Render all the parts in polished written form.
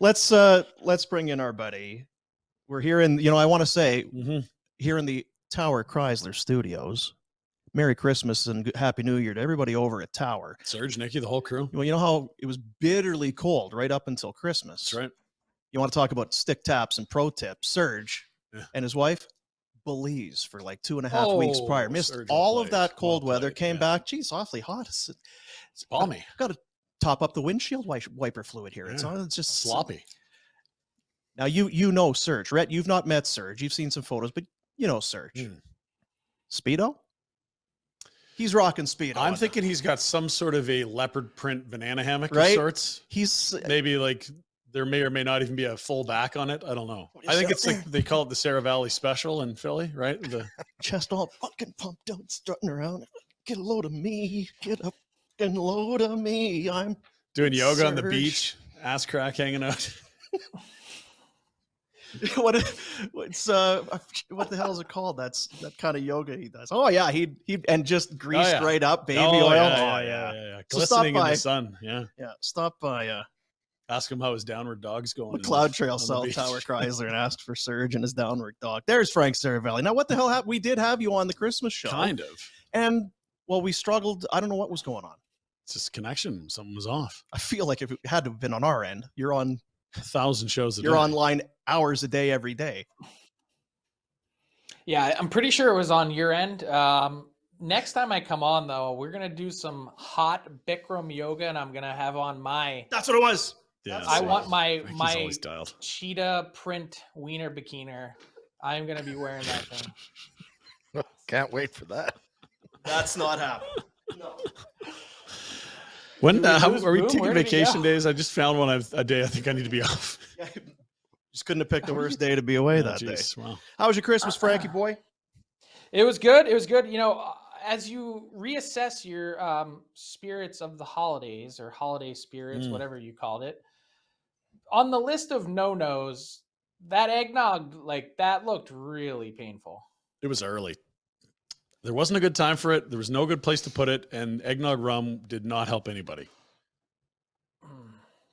Let's bring in our buddy. We're here in, I want to say, here in the Tower Chrysler Studios. Merry Christmas and Happy New Year to everybody over at Tower. Serge, Nikki, the whole crew. Well, you know how it was bitterly cold right up until Christmas. That's right. You want to talk about stick taps and pro tips? Serge and his wife, Belize, for like 2.5 weeks prior. Missed Serge all of that cold weather, came back. Geez, awfully hot. It's balmy. Got to top up the windshield wiper fluid here. It's just sloppy. Now, you know Serge. Rhett, you've not met Serge. You've seen some photos, but you know Serge. Speedo? He's rocking Speedo. I'm thinking he's got some sort of a leopard print banana hammock right? of sorts. He's maybe like there may or may not even be a full back on it. I don't know. I think it's like they call it the Seravalli special in Philly, right? The chest all fucking pumped out, strutting around. Get a load of me. Get a fucking load of me. I'm doing yoga on the beach, ass crack hanging out. what the hell is it called? That kind of yoga he does. Oh yeah, he and just greased right up, baby oil. Yeah. Glistening in the sun. Yeah. Stop by. Ask him how his downward dog's going. Cloud Trail South Tower Chrysler and ask for Serge and his downward dog. There's Frank Seravalli. Now, what the hell happened? We did have you on the Christmas show, kind of, and we struggled. I don't know what was going on. It's just connection. Something was off. I feel like if it had to have been on our end, you're on 1,000 shows a day. You're online hours a day, every day. Yeah, I'm pretty sure it was on your end. Next time I come on, though, we're going to do some hot Bikram yoga, and I'm going to have on my... That's what it was. Yeah, I want my cheetah print wiener bikini. I'm going to be wearing that thing. Can't wait for that. That's not happening. No. When are we taking vacation days? I just found a day I think I need to be off. Just couldn't have picked the worst day to be away that day. Wow. How was your Christmas, Frankie boy? It was good. It was good. As you reassess your spirits of the holidays or holiday spirits, whatever you called it, on the list of no-nos, that eggnog, that looked really painful. It was early. There wasn't a good time for it. There was no good place to put it, and eggnog rum did not help anybody.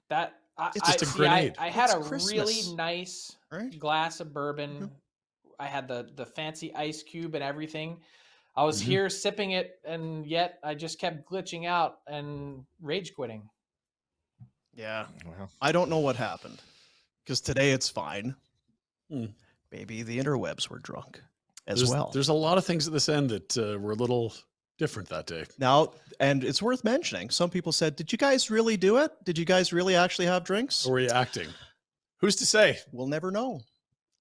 It's just a grenade. I had Christmas. Really nice glass of bourbon. I had the fancy ice cube and everything. I was here sipping it, and yet I just kept glitching out and rage quitting. Yeah. Well, I don't know what happened, because today it's fine. Maybe the interwebs were drunk as well. There's a lot of things at this end that were a little different that day. Now, and it's worth mentioning, some people said, did you guys really do it? Did you guys really actually have drinks? Or were you acting? Who's to say? We'll never know.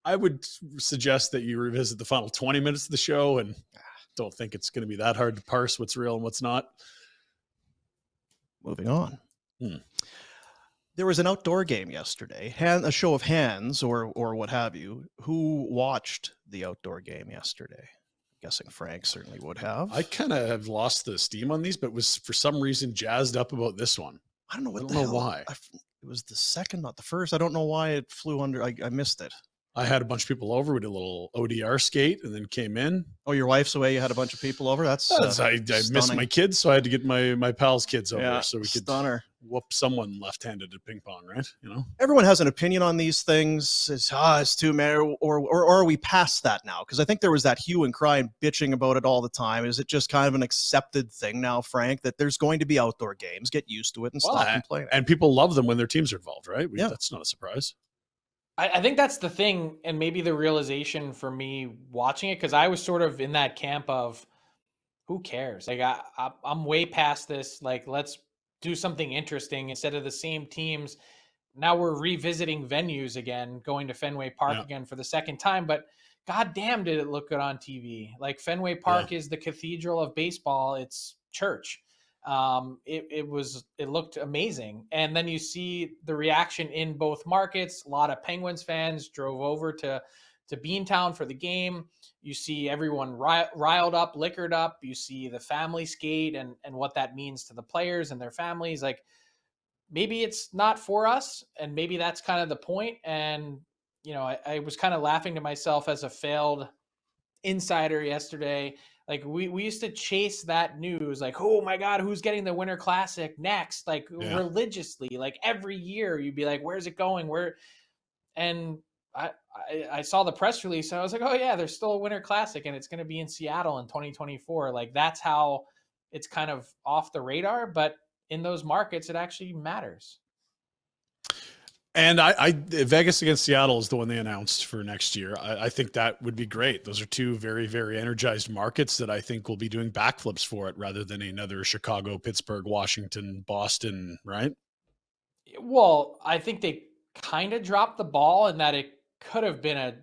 I would suggest that you revisit the final 20 minutes of the show, and don't think it's going to be that hard to parse what's real and what's not. Moving on. There was an outdoor game yesterday, a show of hands or what have you. Who watched the outdoor game yesterday? I'm guessing Frank certainly would have. I kind of have lost the steam on these, but was for some reason jazzed up about this one. I don't know what I don't know why. It was the second, not the first. I don't know why it flew under. I missed it. I had a bunch of people over. We did a little ODR skate and then came in. Oh, your wife's away. You had a bunch of people over. I missed my kids, so I had to get my pals' kids over so we could whoop someone left-handed at ping pong, right? Everyone has an opinion on these things. It's too many, or are we past that now? Because I think there was that hue and cry and bitching about it all the time. Is it just kind of an accepted thing now, Frank, that there's going to be outdoor games? Get used to it and stop complaining. And people love them when their teams are involved, right? That's not a surprise. I think that's the thing, and maybe the realization for me watching it, because I was sort of in that camp of, who cares? I'm way past this. Let's do something interesting instead of the same teams. Now we're revisiting venues again, going to Fenway Park again for the second time. But goddamn, did it look good on TV? Fenway Park is the cathedral of baseball. It's church. It looked amazing. And then you see the reaction in both markets. A lot of Penguins fans drove over to Beantown for the game. You see everyone riled up, liquored up. You see the family skate and what that means to the players and their families. Maybe it's not for us, and maybe that's kind of the point. And, I was kind of laughing to myself as a failed insider yesterday. Like we used to chase that news, like, oh my God, who's getting the Winter Classic next? Like religiously, like every year you'd be like, where's it going? Where? And I saw the press release and I was like, oh yeah, there's still a Winter Classic and it's going to be in Seattle in 2024. Like that's how it's kind of off the radar, but in those markets, it actually matters. And I Vegas against Seattle is the one they announced for next year. I think that would be great. Those are two very, very energized markets that I think will be doing backflips for it rather than another Chicago, Pittsburgh, Washington, Boston, right? Well, I think they kind of dropped the ball in that it could have been a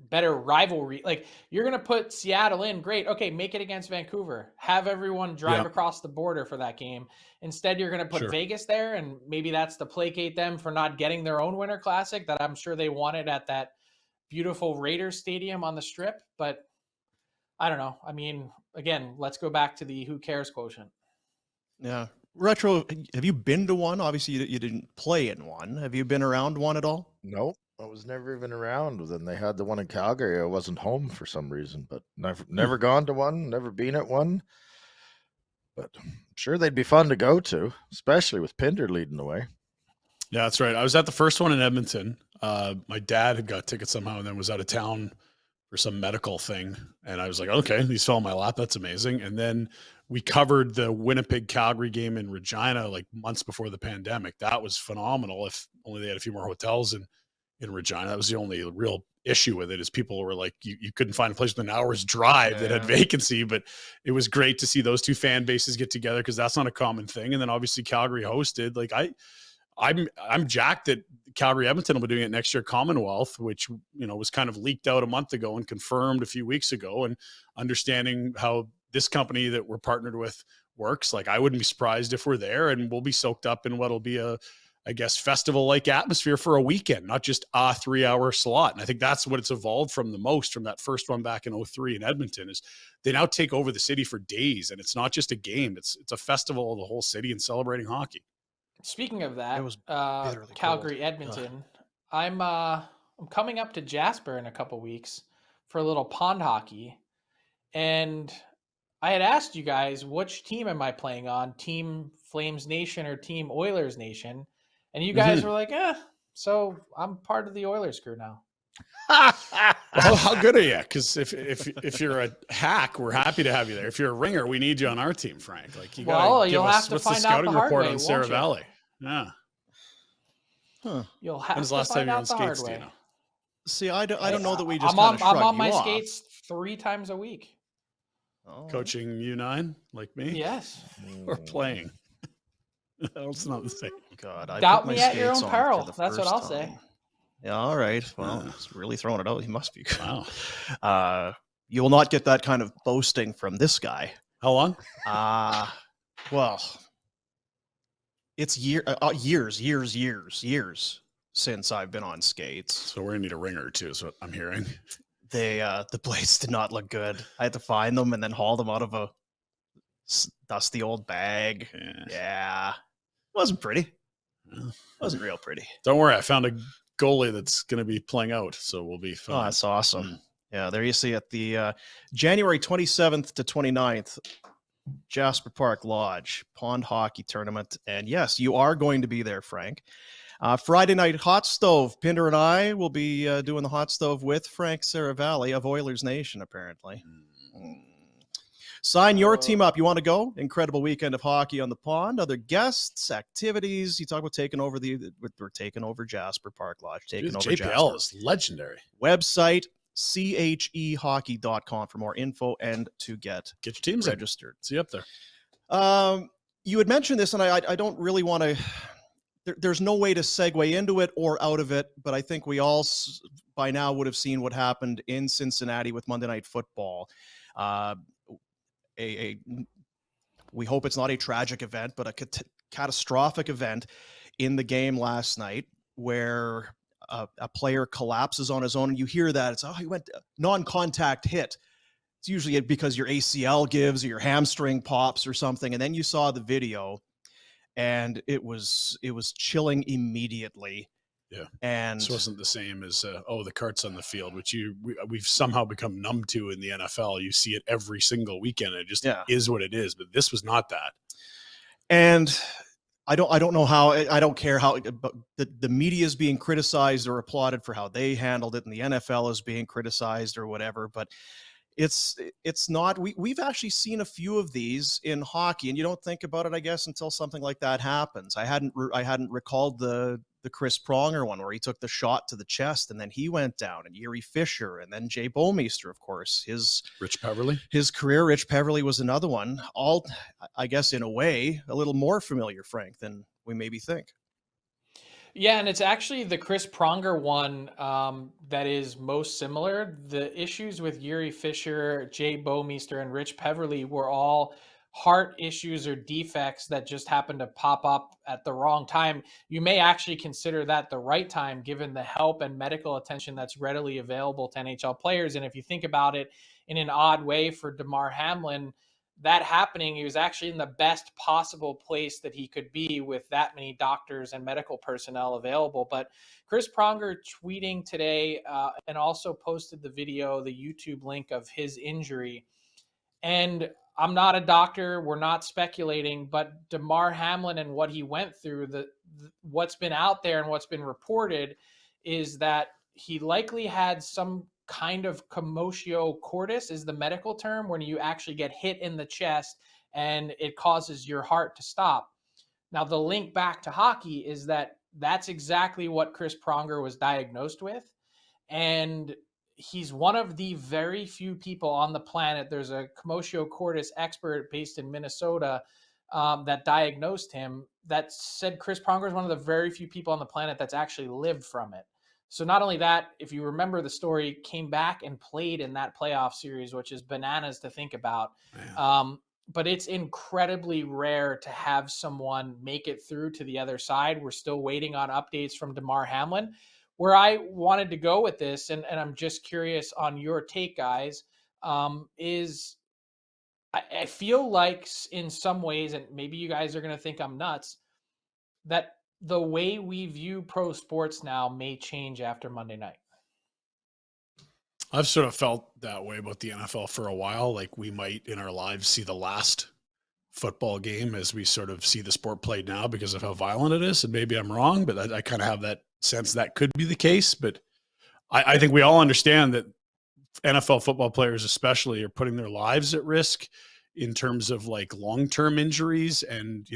better rivalry. Like you're going to put Seattle in, great. Okay, make it against Vancouver. Have everyone drive across the border for that game. Instead, you're going to put Vegas there, and maybe that's to placate them for not getting their own Winter Classic that I'm sure they wanted at that beautiful Raiders stadium on the Strip. But I don't know. I mean, again, let's go back to the who cares quotient. Yeah. Retro, have you been to one? Obviously, you didn't play in one. Have you been around one at all? Nope. I was never even around. Then they had the one in Calgary. I wasn't home for some reason, but never gone to one, never been at one. But I'm sure they'd be fun to go to, especially with Pinder leading the way. Yeah, that's right. I was at the first one in Edmonton. My dad had got tickets somehow and then was out of town for some medical thing. And I was like, okay, these fell in my lap. That's amazing. And then we covered the Winnipeg Calgary game in Regina like months before the pandemic. That was phenomenal. If only they had a few more hotels in Regina. That was the only real issue with it, is people were like, you couldn't find a place with an hour's drive that had vacancy, but it was great to see those two fan bases get together because that's not a common thing. And then obviously Calgary hosted. Like I'm jacked that Calgary Edmonton will be doing it next year, Commonwealth, which, was kind of leaked out a month ago and confirmed a few weeks ago. And understanding how this company that we're partnered with works, like I wouldn't be surprised if we're there and we'll be soaked up in what'll be festival-like atmosphere for a weekend, not just a 3-hour slot. And I think that's what it's evolved from the most from that first one back in 2003 in Edmonton, is they now take over the city for days. And it's not just a game. It's a festival of the whole city and celebrating hockey. Speaking of that, It was Calgary, cold. Edmonton, I'm coming up to Jasper in a couple weeks for a little pond hockey. And I had asked you guys, which team am I playing on? Team Flames Nation or Team Oilers Nation? And you guys were like, so I'm part of the Oilers crew now. Well, how good are you? Because if you're a hack, we're happy to have you there. If you're a ringer, we need you on our team, Frank. Like you'll have to find out the hard way, on Seravalli. Yeah. Huh. You'll have When's the last time you were on skates, do you know? See, I don't know that we just I'm on my skates 3 times a week. Oh. Coaching U9 like me? Yes. Or playing? It's not the same. God, I doubt me at your own peril. That's what I'll say. Yeah, all right. Well, he's really throwing it out. He must be good. Wow. You will not get that kind of boasting from this guy. How long? Well, it's years since I've been on skates. So we're gonna need a ringer too, is what I'm hearing. The blades did not look good. I had to find them and then haul them out of a dusty old bag. Yeah. Wasn't pretty. Wasn't real pretty. Don't worry, I found a goalie that's going to be playing out, so we'll be fine. Oh, that's awesome. Yeah, there you see at the January 27th to 29th, Jasper Park Lodge Pond Hockey Tournament. And yes, you are going to be there, Frank. Friday night hot stove. Pinder and I will be doing the hot stove with Frank Seravalli of Oilers Nation, apparently. Sign your team up. You want to go? Incredible weekend of hockey on the pond. Other guests, activities. You talk about taking over we're taking over Jasper Park Lodge. Taking over JPL Jasper. is legendary. Website, chehockey.com for more info and to get your teams registered. See you up there. You had mentioned this, and I don't really want to. There's no way to segue into it or out of it, but I think we all by now would have seen what happened in Cincinnati with Monday Night Football. We hope it's not a tragic event, but a catastrophic event in the game last night where a player collapses on his own. And you hear that it's, he went non-contact hit. It's usually because your ACL gives or your hamstring pops or something. And then you saw the video and it was chilling immediately. Yeah. And This wasn't the same as, the cart's on the field, which we've somehow become numb to in the NFL. You see it every single weekend. It just is what it is. But this was not that. And I don't know how, I don't care how, but the media is being criticized or applauded for how they handled it, and the NFL is being criticized or whatever. But it's not, we've actually seen a few of these in hockey, and you don't think about it, I guess, until something like that happens. I hadn't recalled the Chris Pronger one where he took the shot to the chest and then he went down, and Yuri Fisher, and then Jay Bouwmeester, of course, Rich Peverly, his career. Rich Peverly was another one. All, I guess, in a way, a little more familiar, Frank, than we maybe think. Yeah, and it's actually the Chris Pronger one that is most similar. The issues with Yuri Fisher, Jay Bouwmeester, and Rich Peverly were all heart issues or defects that just happened to pop up at the wrong time. You may actually consider that the right time, given the help and medical attention that's readily available to NHL players. And if you think about it in an odd way for Damar Hamlin, that happening, he was actually in the best possible place that he could be with that many doctors and medical personnel available. But Chris Pronger tweeting today and also posted the video, the YouTube link of his injury. And I'm not a doctor, we're not speculating, but Damar Hamlin and what he went through, what's been out there and what's been reported is that he likely had some kind of commotio cordis, is the medical term, when you actually get hit in the chest and it causes your heart to stop. Now, the link back to hockey is that that's exactly what Chris Pronger was diagnosed with. And he's one of the very few people on the planet. There's a commotio cordis expert based in Minnesota that diagnosed him, that said Chris Pronger is one of the very few people on the planet that's actually lived from it. So not only that, if you remember the story, came back and played in that playoff series, which is bananas to think about. But it's incredibly rare to have someone make it through to the other side. We're still waiting on updates from Damar Hamlin. Where I wanted to go with this, and I'm just curious on your take, guys, is I feel like in some ways, and maybe you guys are going to think I'm nuts, that the way we view pro sports now may change after Monday night. I've sort of felt that way about the NFL for a while. Like we might in our lives see the last football game as we sort of see the sport played now because of how violent it is. And maybe I'm wrong, but I kind of have that sense that could be the case. But I think we all understand that NFL football players especially are putting their lives at risk in terms of like long-term injuries and,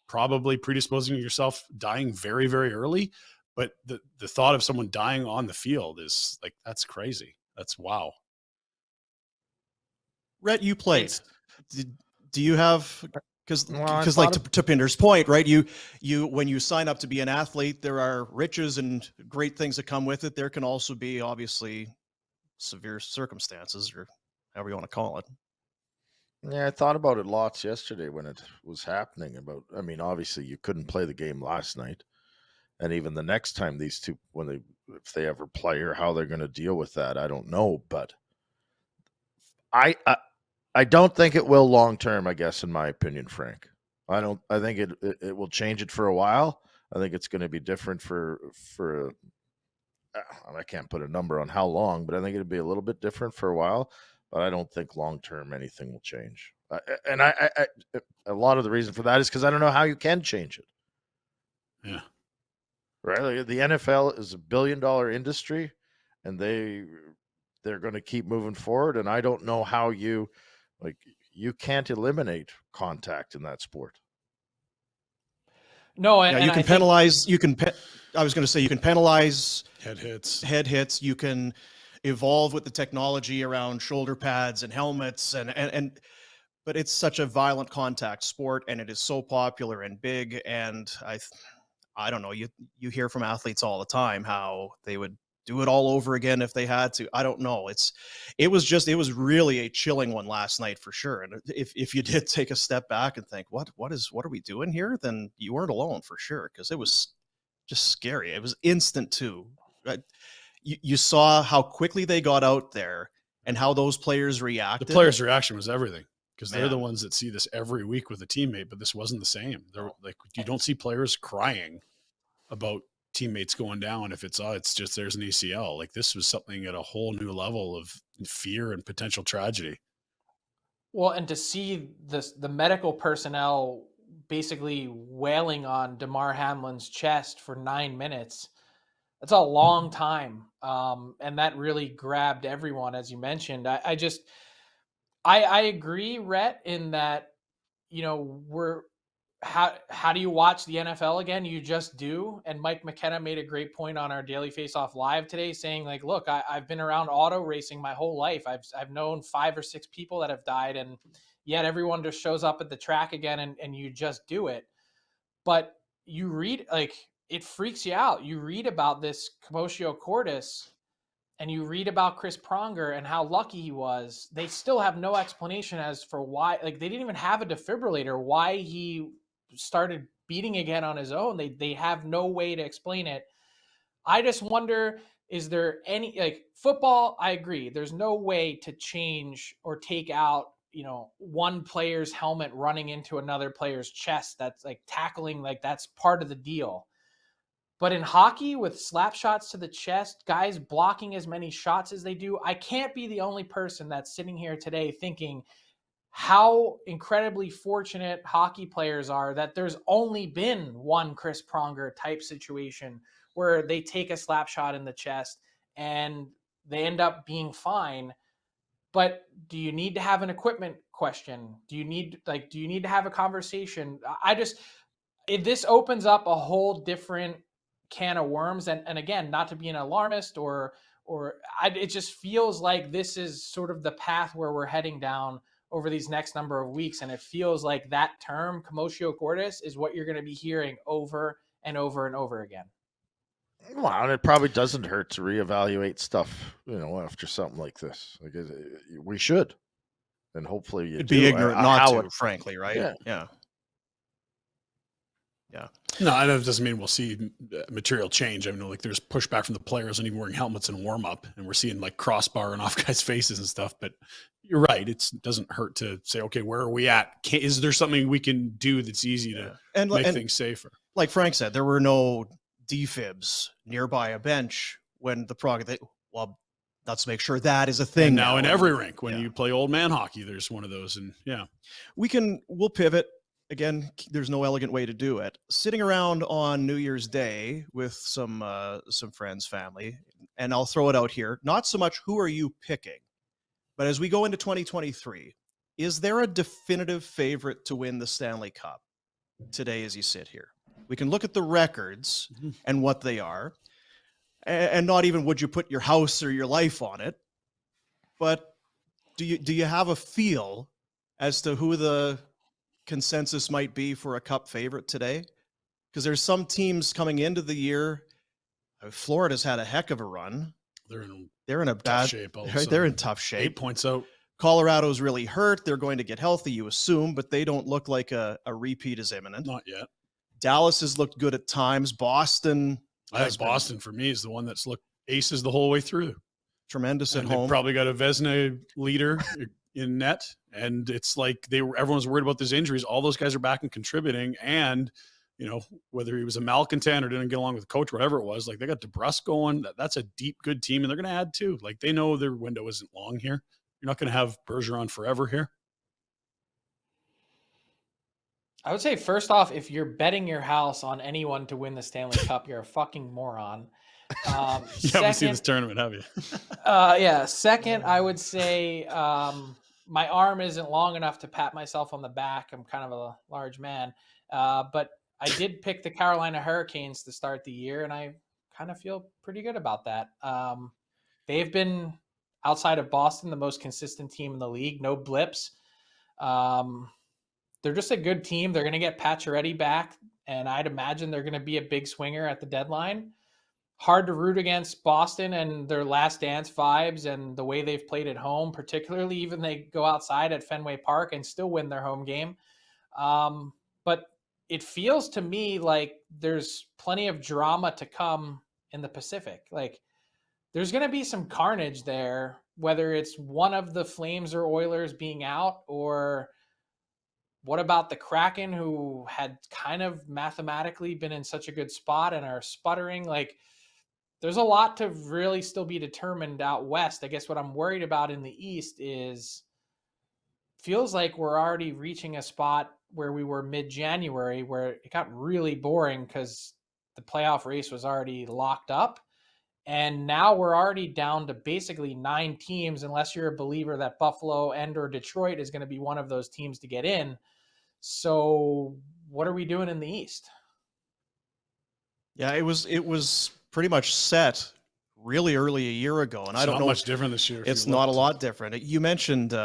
probably predisposing yourself dying very, very early. But the thought of someone dying on the field is like, that's crazy. That's wow. Rhett, you played. Do you have, because like to Pinder's point, right? You when you sign up to be an athlete, there are riches and great things that come with it. There can also be obviously severe circumstances, or however you want to call it. Yeah, I thought about it lots yesterday when it was happening. Obviously you couldn't play the game last night, and even the next time these two, if they ever play, or how they're going to deal with that, I don't know. But I don't think it will long term, I guess, in my opinion, Frank. I think it will change it for a while. I think it's going to be different for I can't put a number on how long, but I think it'll be a little bit different for a while. But I don't think long term anything will change. And a lot of the reason for that is because I don't know how you can change it. Yeah. Right. Like the NFL is $1 billion industry, and they're going to keep moving forward. And I don't know how you can't eliminate contact in that sport. No, you can penalize. I was going to say you can penalize head hits. You can evolve with the technology around shoulder pads and helmets, and but it's such a violent contact sport, and it is so popular and big. And I don't know. You hear from athletes all the time how they would do it all over again if they had to. I don't know. It was really a chilling one last night for sure. And if you did take a step back and think, what are we doing here? Then you weren't alone for sure, because it was just scary. It was instant too. Right? You saw how quickly they got out there and how those players reacted. The players' reaction was everything, because they're the ones that see this every week with a teammate, but this wasn't the same. They're like, you don't see players crying about teammates going down if it's just there's an ACL. Like this was something at a whole new level of fear and potential tragedy. Well, and to see the medical personnel basically wailing on DeMar Hamlin's chest for 9 minutes, that's a long time. And that really grabbed everyone, as you mentioned. I agree, Rhett, in that, how do you watch the NFL again? You just do. And Mike McKenna made a great point on our Daily Face-Off Live today, saying like, look, I've been around auto racing my whole life. I've known 5 or 6 people that have died, and yet everyone just shows up at the track again and you just do it. But you read, like, it freaks you out. You read about this commotio cordis and you read about Chris Pronger and how lucky he was. They still have no explanation as for why, like, they didn't even have a defibrillator, why he started beating again on his own. They have no way to explain it. I just wonder, is there any, like, football, I agree, there's no way to change or take out, one player's helmet running into another player's chest. That's like tackling, like that's part of the deal. But in hockey, with slap shots to the chest, guys blocking as many shots as they do, I can't be the only person that's sitting here today thinking how incredibly fortunate hockey players are that there's only been one Chris Pronger type situation where they take a slap shot in the chest and they end up being fine. But do you need to have an equipment question? Do you need to have a conversation? This opens up a whole different can of worms. And again, not to be an alarmist it just feels like this is sort of the path where we're heading down over these next number of weeks. And it feels like that term, commotio cordis, is what you're going to be hearing over and over and over again. Well, and it probably doesn't hurt to reevaluate stuff, after something like this. Like we should, and hopefully you It'd do. be ignorant not to, frankly, right? Yeah. No, I know it doesn't mean we'll see material change. I mean, like there's pushback from the players and even wearing helmets in warm up, and we're seeing like crossbar and off guys' faces and stuff. But you're right; it doesn't hurt to say, okay, where are we at? Is there something we can do that's easy to make things safer? Like Frank said, there were no defibs nearby a bench when the Prague. Well, let's make sure that is a thing. And now in every rink, when you play old man hockey, there's one of those, and we'll pivot. Again, there's no elegant way to do it. Sitting around on New Year's Day with some friends, family, and I'll throw it out here. Not so much who are you picking, but as we go into 2023, is there a definitive favorite to win the Stanley Cup today as you sit here? We can look at the records and what they are, and not even would you put your house or your life on it, but do you have a feel as to who the consensus might be for a cup favorite today? Because there's some teams coming into the year. Florida's had a heck of a run. They're in a bad shape. They're in tough shape. 8 points out. Colorado's really hurt. They're going to get healthy, you assume, but they don't look like a repeat is imminent. Not yet. Dallas has looked good at times. Boston. I think Boston for me is the one that's looked aces the whole way through. Tremendous at home. They've probably got a Vezina leader in net, and it's like everyone's worried about those injuries. All those guys are back and contributing, and whether he was a malcontent or didn't get along with the coach, whatever it was, like they got DeBrusque going. That's a deep, good team, and they're going to add too. Like they know their window isn't long here. You're not going to have Bergeron forever here. I would say, first off, if you're betting your house on anyone to win the Stanley Cup, you're a fucking moron. You haven't seen this tournament, have you? Second, I would say my arm isn't long enough to pat myself on the back. I'm kind of a large man. But I did pick the Carolina Hurricanes to start the year, and I kind of feel pretty good about that. They've been, outside of Boston, the most consistent team in the league. No blips. They're just a good team. They're going to get Pacioretty back, and I'd imagine they're going to be a big swinger at the deadline. Hard to root against Boston and their last dance vibes and the way they've played at home, particularly even they go outside at Fenway Park and still win their home game. But it feels to me like there's plenty of drama to come in the Pacific. Like there's going to be some carnage there, whether it's one of the Flames or Oilers being out or What about the Kraken, who had kind of mathematically been in such a good spot and are sputtering? Like, there's a lot to really still be determined out west. I guess what I'm worried about in the East is feels like we're already reaching a spot where we were mid-January, where it got really boring because the playoff race was already locked up. And now we're already down to basically 9 teams, unless you're a believer that Buffalo and or Detroit is going to be one of those teams to get in. So what are we doing in the East? Yeah, it was pretty much set really early a year ago, and I don't know much different this year. It's not a lot different. You mentioned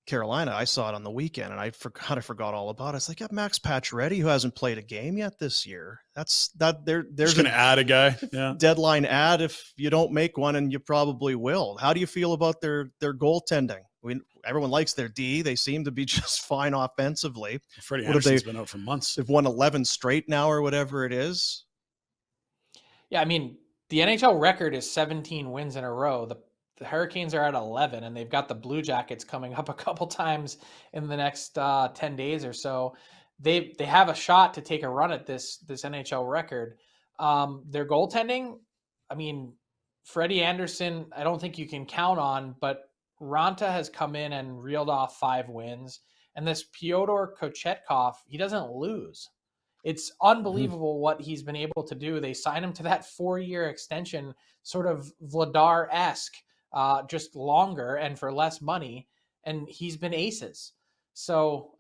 Carolina. I saw it on the weekend, and I forgot all about it. It's like, yeah, Max Pacioretty, who hasn't played a game yet this year. There's going to add a guy. Yeah. Deadline ad if you don't make one, and you probably will. How do you feel about their goaltending? Everyone likes their D. They seem to be just fine offensively. Freddie Anderson's been out for months. They've won 11 straight now, or whatever it is. Yeah, I mean, the NHL record is 17 wins in a row. The Hurricanes are at 11, and they've got the Blue Jackets coming up a couple times in the next 10 days or so. They have a shot to take a run at this NHL record. Their goaltending, I mean, Freddie Anderson, I don't think you can count on, but Ranta has come in and reeled off 5 wins. And this Pyotr Kochetkov, he doesn't lose. It's unbelievable what he's been able to do. They signed him to that 4-year extension, sort of Vladar-esque, just longer and for less money. And he's been aces. So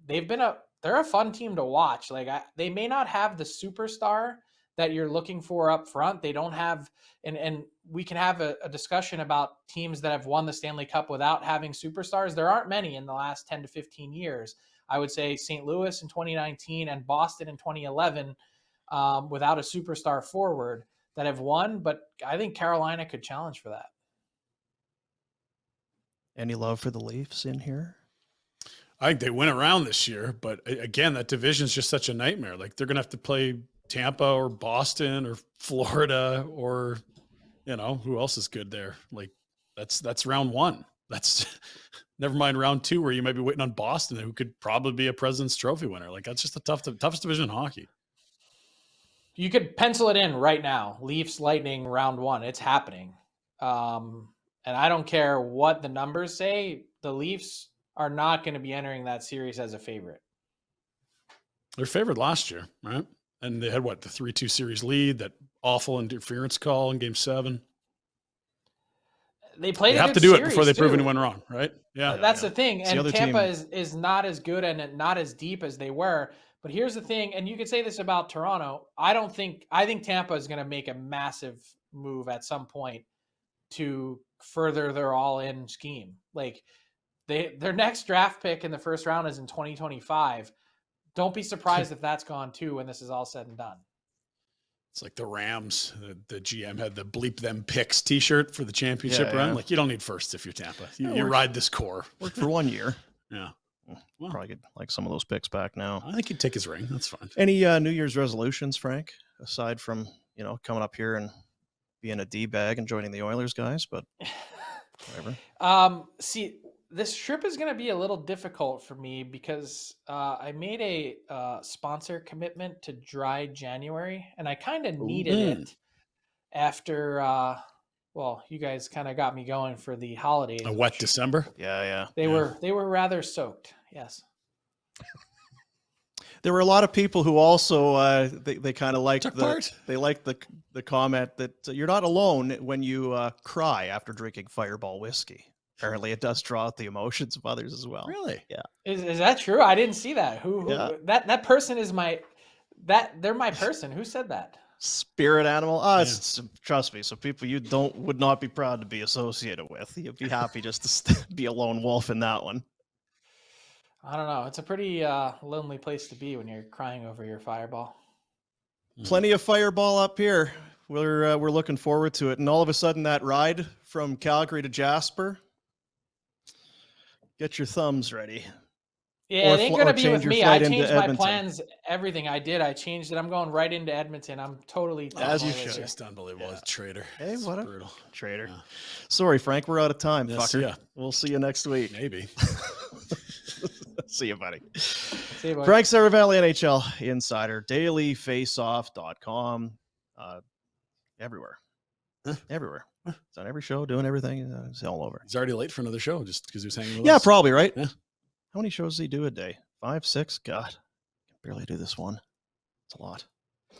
they're a fun team to watch. Like, they may not have the superstar that you're looking for up front. They don't have, and we can have a discussion about teams that have won the Stanley Cup without having superstars. There aren't many in the last 10 to 15 years. I would say St. Louis in 2019 and Boston in 2011 without a superstar forward that have won, but I think Carolina could challenge for that. Any love for the Leafs in here? I think they went around this year, but again, that division is just such a nightmare. Like, they're going to have to play Tampa or Boston or Florida or, who else is good there? Like, that's round 1. That's never mind round 2, where you might be waiting on Boston, who could probably be a President's Trophy winner. Like, that's just the toughest division in hockey. You could pencil it in right now. Leafs Lightning round 1. It's happening. And I don't care what the numbers say. The Leafs are not going to be entering that series as a favorite. They're favored last year, right? And they had the 3-2 series lead, that awful interference call in Game 7. They played. They have to do it before they prove anyone wrong, right? Yeah, that's the thing. And the Tampa is not as good and not as deep as they were. But here's the thing, and you could say this about Toronto. I think Tampa is going to make a massive move at some point to further their all-in scheme. Like, their next draft pick in the first round is in 2025. Don't be surprised if that's gone too when this is all said and done. It's like the Rams. The GM had the bleep them picks t-shirt for the championship run. Like, you don't need first if you're Tampa. You ride this core. Worked for 1 year. Yeah. Well, probably get like some of those picks back now. I think he'd take his ring. That's fine. Any New Year's resolutions, Frank, aside from, coming up here and being a D-bag and joining the Oilers guys, but whatever. See, this trip is going to be a little difficult for me because I made a sponsor commitment to Dry January, and I kind of needed it after, you guys kind of got me going for the holidays. A wet December? Yeah. They were rather soaked, yes. There were a lot of people who also they kind of liked the comment that you're not alone when you cry after drinking Fireball whiskey. Apparently, it does draw out the emotions of others as well. Really? Yeah. Is that true? I didn't see that. Who that person is they're my person. Who said that? Spirit animal. Trust me, some people you would not be proud to be associated with. You'd be happy just to be a lone wolf in that one. I don't know. It's a pretty lonely place to be when you're crying over your Fireball. Plenty of Fireball up here. We're looking forward to it. And all of a sudden, that ride from Calgary to Jasper. Get your thumbs ready. Yeah, it ain't going to be with me. I changed my plans, everything I did. I changed it. I'm going right into Edmonton. I'm totally... As you should. Just unbelievable. Yeah. Traitor. Hey, what a brutal traitor. Yeah. Sorry, Frank. We're out of time, yes, fucker. Yeah. We'll see you next week. Maybe. See you, buddy. See you, boys. Frank Seravalli, NHL Insider, dailyfaceoff.com. Everywhere. Everywhere. It's on every show, doing everything. It's all over. He's already late for another show just because he was hanging with Yeah, us. probably, right? Yeah. How many shows does he do a day? 5, 6? God, I can barely do this one. It's a lot.